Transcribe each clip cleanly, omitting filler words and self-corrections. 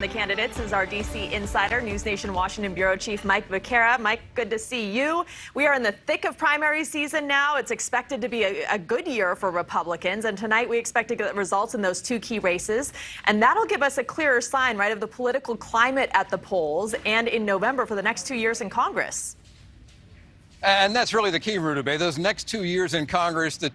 The candidates is our D.C. insider, NewsNation Washington Bureau Chief Mike Vaquera. Mike, good to see you. We are in the thick of primary season now. It's expected to be a good year for Republicans, and tonight we expect to get results in those two key races, and that'll give us a clearer sign, right, of the political climate at the polls and in November for the next 2 years in Congress. And that's really the key, Rudabeh. Those next 2 years in Congress, the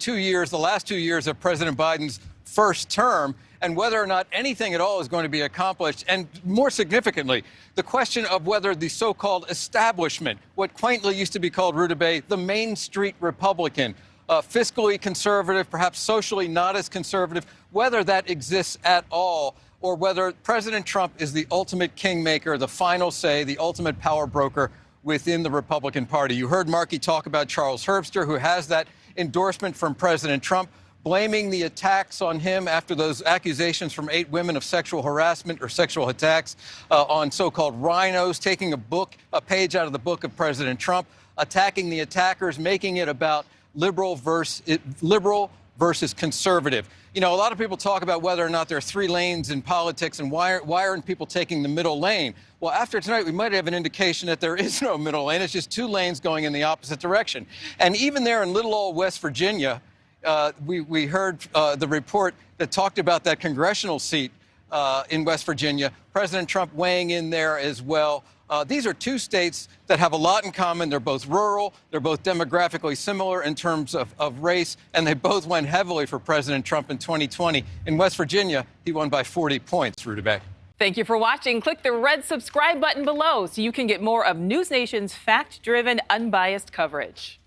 last 2 years of President Biden's first term, and whether or not anything at all is going to be accomplished. And more significantly, the question of whether the so-called establishment, what quaintly used to be called, Rudabeh, the Main Street Republican, fiscally conservative, perhaps socially not as conservative, whether that exists at all, or whether President Trump is the ultimate kingmaker, the final say, the ultimate power broker within the Republican Party. You heard Markey talk about Charles Herbster, who has that endorsement from President Trump, blaming the attacks on him after those accusations from 8 women of sexual harassment or sexual attacks on so-called rhinos, taking a page out of the book of President Trump, attacking the attackers, making it about liberal versus conservative. You know, a lot of people talk about whether or not there are 3 lanes in politics and why aren't people taking the middle lane? Well, after tonight, we might have an indication that there is no middle lane. It's just 2 lanes going in the opposite direction. And even there in little old West Virginia, we heard the report that talked about that congressional seat in West Virginia, President Trump weighing in there as well. These are 2 states that have a lot in common. They're both rural. They're both demographically similar in terms of race, and they both went heavily for President Trump in 2020. In West Virginia, he won by 40 points, Rudabeh. Thank you for watching. Click the red subscribe button below so you can get more of NewsNation's fact-driven, unbiased coverage.